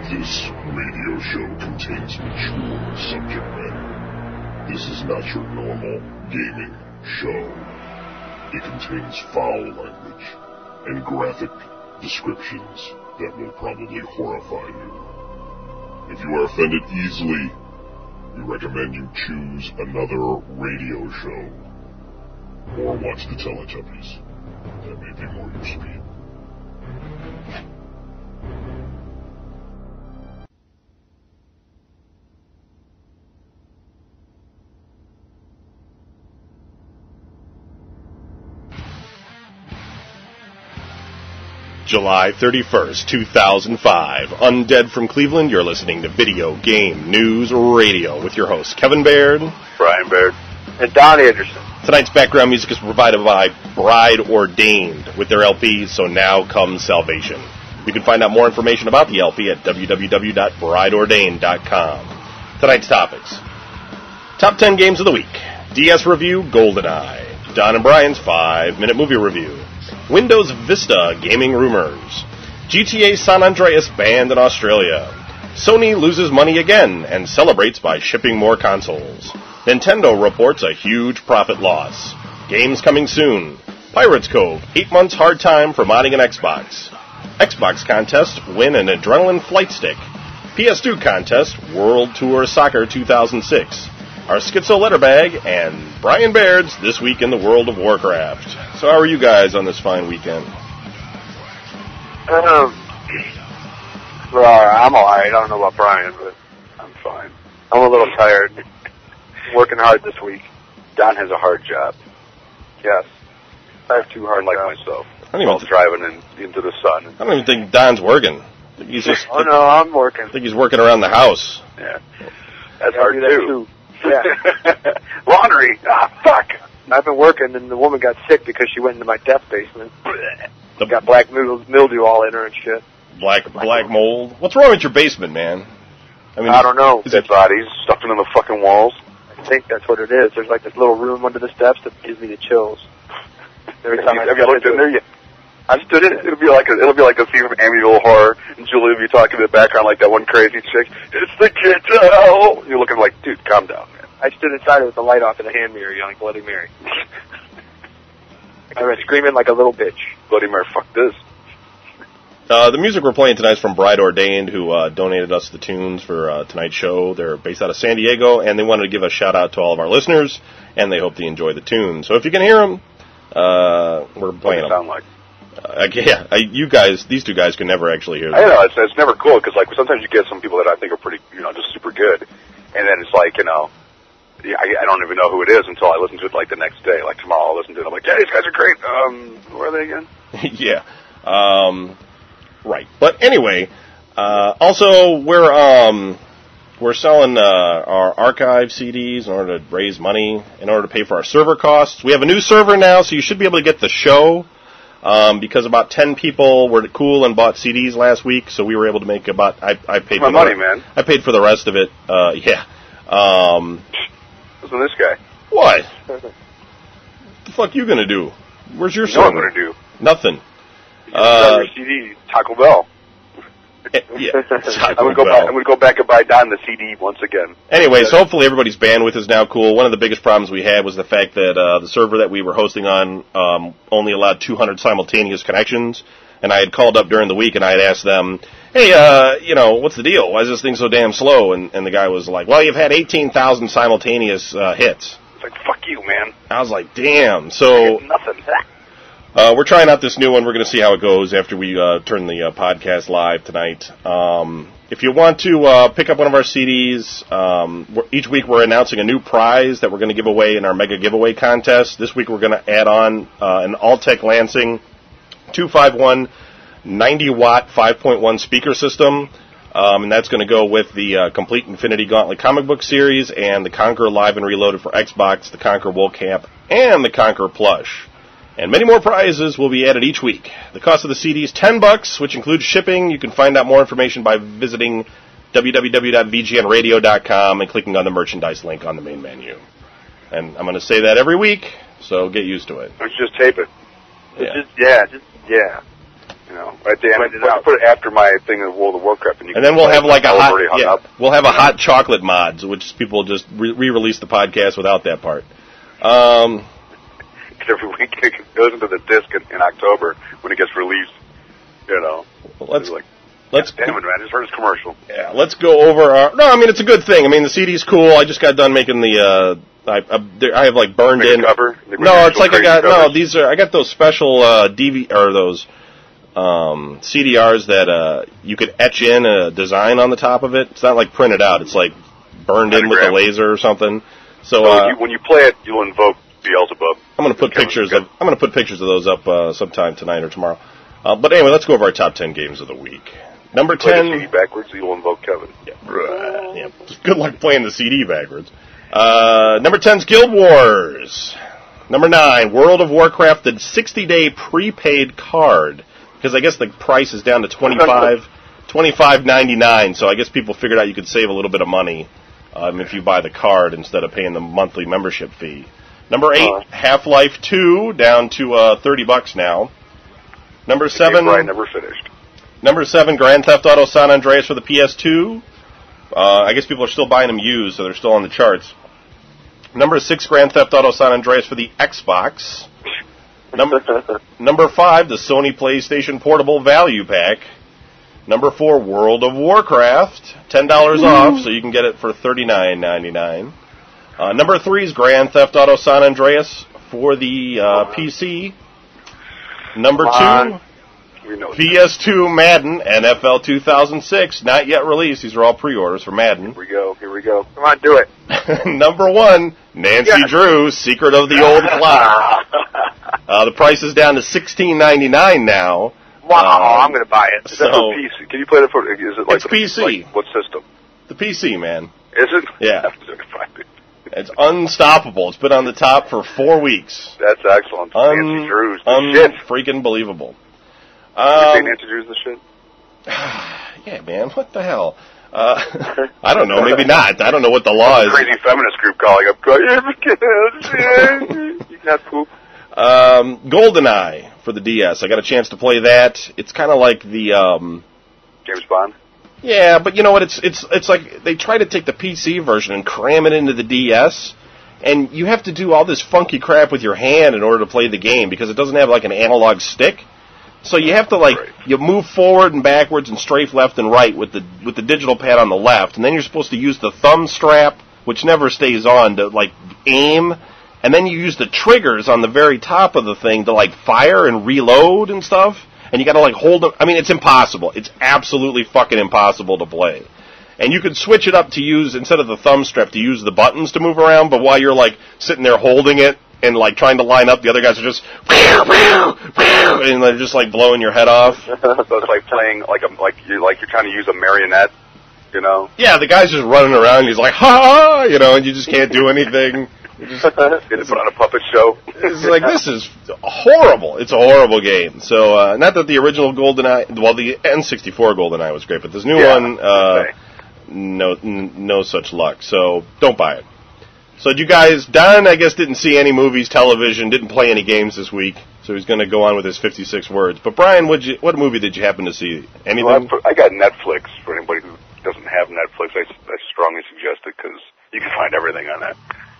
This radio show contains mature subject matter. This is not your normal gaming show. It contains foul language and graphic descriptions that will probably horrify you. If you are offended easily, we recommend you choose another radio show or watch the Teletubbies. That may be more your speed. July 31st, 2005. Undead from Cleveland, you're listening to Video Game News Radio with your hosts Kevin Baird, Brian Baird, and Don Anderson. Tonight's background music is provided by Bride Ordained with their LP, So Now Comes Salvation. You can find out more information about the LP at www.brideordained.com. Tonight's topics. Top 10 games of the week. DS review, Goldeneye. Don and Brian's 5-minute movie review. Windows Vista gaming rumors. GTA San Andreas banned in Australia. Sony loses money again and celebrates by shipping more consoles. Nintendo reports a huge profit loss. Games coming soon. Pirates Cove, 8 months hard time for modding an Xbox. Xbox contest, win an adrenaline flight stick. PS2 contest, World Tour Soccer 2006. Our Schizo Letter Bag, and Brian Baird's This Week in the World of Warcraft. So how are you guys on this fine weekend? Well, I'm alright. I don't know about Brian, but I'm fine. I'm a little tired. Working hard this week. Don has a hard job. Yes. I have two hard like jobs. myself. I don't even driving into the sun. I don't even think Don's working. I think he's just. Oh no, I'm working. I think he's working around the house. Yeah, that's hard too. Yeah. Laundry. Ah, fuck. I've been working, and the woman got sick because she went into my death basement. Got black mildew all in her and shit. Black mold. What's wrong with your basement, man? I don't know. Dead bodies stuffed into the fucking walls. I think that's what it is. There's like this little room under the steps that gives me the chills. Every time have you looked in there yet? I've stood in it. It'll be like a scene from Amityville Horror, and Julie will be talking in the background like that one crazy chick. It's the kiddo. You're looking like, dude, calm down, man. I stood inside it with the light off and a hand mirror, yelling Bloody Mary. I was screaming like a little bitch. Bloody Mary, fuck this. The music we're playing tonight is from Bride Ordained, who donated us the tunes for tonight's show. They're based out of San Diego, and they wanted to give a shout-out to all of our listeners, and they hope they enjoy the tunes. So if you can hear them, we're playing them. Sound like? You guys, these two guys can never actually hear them. I know, it's never cool, because like, sometimes you get some people that I think are pretty, just super good, and then it's like, I don't even know who it is until I listen to it like the next day. Like tomorrow I'll listen to it, I'm like, yeah, these guys are great. Who are they again? Yeah. Right. But anyway, also we're selling our archive CDs in order to raise money, in order to pay for our server costs. We have a new server now, so you should be able to get the show, because about 10 people were cool and bought CDs last week, so we were able to make about, I paid my money, man. I paid for the rest of it, yeah. Listen to this guy. What? The fuck you gonna do? Where's your server? What I'm gonna do? Nothing. Your CD, Taco Bell. Yeah, I'm gonna go back and buy Don the CD once again. Anyway, so hopefully everybody's bandwidth is now cool. One of the biggest problems we had was the fact that the server that we were hosting on only allowed 200 simultaneous connections. And I had called up during the week and I had asked them, hey, what's the deal? Why is this thing so damn slow? And the guy was like, well, you've had 18,000 simultaneous hits. It's like, fuck you, man. I was like, damn. So nothing. We're trying out this new one. We're going to see how it goes after we turn the podcast live tonight. If you want to pick up one of our CDs, each week we're announcing a new prize that we're going to give away in our mega giveaway contest. This week we're going to add on an Alltech Lansing 251 90-watt 5.1 speaker system, and that's going to go with the Complete Infinity Gauntlet comic book series and the Conqueror Live and Reloaded for Xbox, the Conqueror Wool Camp, and the Conqueror plush. And many more prizes will be added each week. The cost of the CD is $10, which includes shipping. You can find out more information by visiting www.vgnradio.com and clicking on the merchandise link on the main menu. And I'm going to say that every week, so get used to it. Let's just tape it. Yeah. You know, right there. Let's put it after my thing of World of Warcraft, and then we'll have like a hot, we'll have a hot chocolate mods, which people just re-release the podcast without that part. Every week it goes into the disc in October when it gets released. You know, let's damn it, man! I just heard his commercial. Yeah, let's go over our. No, I mean it's a good thing. I mean the CD's cool. I just got done making the. I have like burned in. Cover? No, it's like I got covers. These are I got those special DV or those CDRs that you could etch in a design on the top of it. It's not like printed out. It's like burned in with a laser or something. So when you play it, you'll invoke Beelzebub. I'm going to put pictures of those up sometime tonight or tomorrow. But anyway, let's go over our top 10 games of the week. Number 10. Play the CD backwards, you'll invoke Kevin. Yeah. Good luck playing the CD backwards. Number 10's Guild Wars. Number 9, World of Warcraft, the 60-day prepaid card. Because I guess the price is down to $25.99. So I guess people figured out you could save a little bit of money if you buy the card instead of paying the monthly membership fee. Number 8, Half-Life 2, down to $30 now. Number 7, I never finished. Number 7, Grand Theft Auto San Andreas for the PS2. I guess people are still buying them used, so they're still on the charts. Number 6, Grand Theft Auto San Andreas for the Xbox. Number 5, the Sony PlayStation Portable Value Pack. Number 4, World of Warcraft, $10 off, so you can get it for $39.99. Number 3 is Grand Theft Auto San Andreas for the PC. Number 2, PS2 Madden, NFL 2006, not yet released. These are all pre-orders for Madden. Here we go. Come on, do it. Number 1, Nancy Drew, Secret of the Old Clock. The price is down to $16.99 now. Wow, I'm going to buy it. Is that for PC? Can you play that for? Is it like it's PC? Like what system? The PC, man. Is it? Yeah. It's unstoppable. It's been on the top for 4 weeks. That's excellent. Nancy Drew's the shit. Freaking believable. You think Nancy Drew's the shit? Yeah, man. What the hell? I don't know. Maybe not. I don't know what the law is. Crazy feminist group calling up. You got poop. Goldeneye for the DS. I got a chance to play that. It's kind of like the James Bond. Yeah, but you know what? It's like they try to take the PC version and cram it into the DS, and you have to do all this funky crap with your hand in order to play the game because it doesn't have like an analog stick. So you have to you move forward and backwards and strafe left and right with the digital pad on the left, and then you're supposed to use the thumb strap, which never stays on, to like aim, and then you use the triggers on the very top of the thing to like fire and reload and stuff. And you got to like hold them. I mean, it's impossible. It's absolutely fucking impossible to play. And you could switch it up to use, instead of the thumb strap, to use the buttons to move around. But while you're like sitting there holding it and like trying to line up, the other guys are just and they're just like blowing your head off. So it's like playing like you're trying to use a marionette, you know? Yeah, the guy's just running around. And he's like ha, you know, and you just can't do anything. Get to put on a puppet show. It's like, this is horrible. It's a horrible game. So, not that the original GoldenEye, well, the N64 GoldenEye was great, but this new one, no such luck. So, don't buy it. So, you guys, Don, I guess, didn't see any movies, television, didn't play any games this week, so he's going to go on with his 56 words. But, Brian, what movie did you happen to see? Anything? Well, I got Netflix. For anybody who doesn't have Netflix, I strongly suggest it, because you can find everything on that.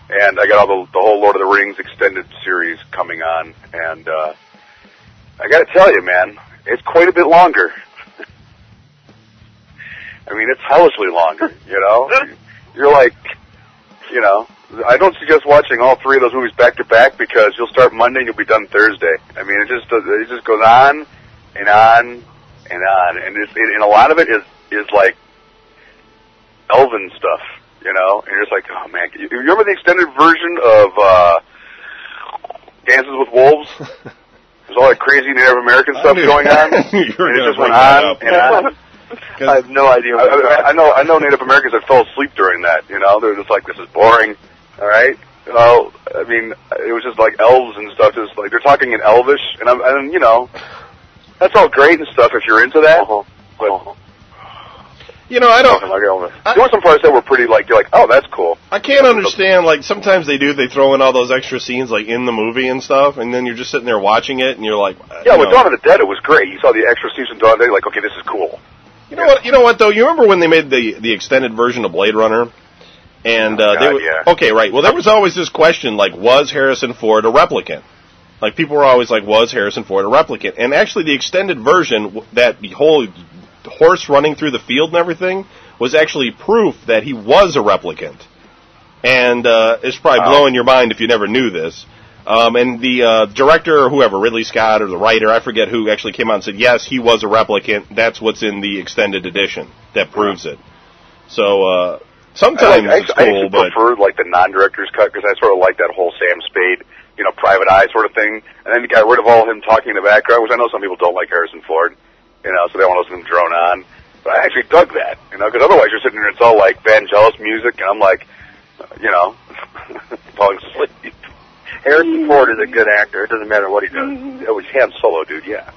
And I got all the whole Lord of the Rings extended series coming on, and I got to tell you, man, it's quite a bit longer. I mean, it's hellishly longer, you know? You're like, you know, I don't suggest watching all 3 of those movies back to back because you'll start Monday and you'll be done Thursday. I mean, it just goes on and on and on, and and a lot of it is like elven stuff. You know, and you're just like, oh man, you remember the extended version of Dances with Wolves? There's all that crazy Native American stuff going on, and it just went on and on. I have no idea. I know Native Americans that fell asleep during that. You know, they're just like, this is boring. All right. Well, I mean, it was just like elves and stuff. Just like they're talking in Elvish, and you know, that's all great and stuff if you're into that. But you know, I don't. There were some parts that were pretty, like, you're like, oh, that's cool. I can't understand, like, sometimes they throw in all those extra scenes, like, in the movie and stuff, and then you're just sitting there watching it, and you're like... Yeah, with Dawn of the Dead, it was great. You saw the extra scenes in Dawn of the Dead, like, okay, this is cool. You know what, though? You remember when they made the extended version of Blade Runner? And, yeah. Okay, right. Well, there was always this question, like, was Harrison Ford a replicant? Like, people were always like, was Harrison Ford a replicant? And actually, the extended version, that whole horse running through the field and everything, was actually proof that he was a replicant. And it's probably blowing your mind if you never knew this. And the director or whoever, Ridley Scott or the writer, I forget who, actually came out and said, yes, he was a replicant. That's what's in the extended edition that proves it. So sometimes it's cool, but... I prefer, like, the non-director's cut, because I sort of like that whole Sam Spade, you know, private eye sort of thing. And then you got rid of all him talking in the background, which I know some people don't like Harrison Ford, you know, so they want to listen to him drone on. But I actually dug that, you know, because otherwise you're sitting there, it's all like Vangelis music, and I'm like, you know, falling asleep. Harrison Ford is a good actor. It doesn't matter what he does. It was Han Solo, dude, yeah.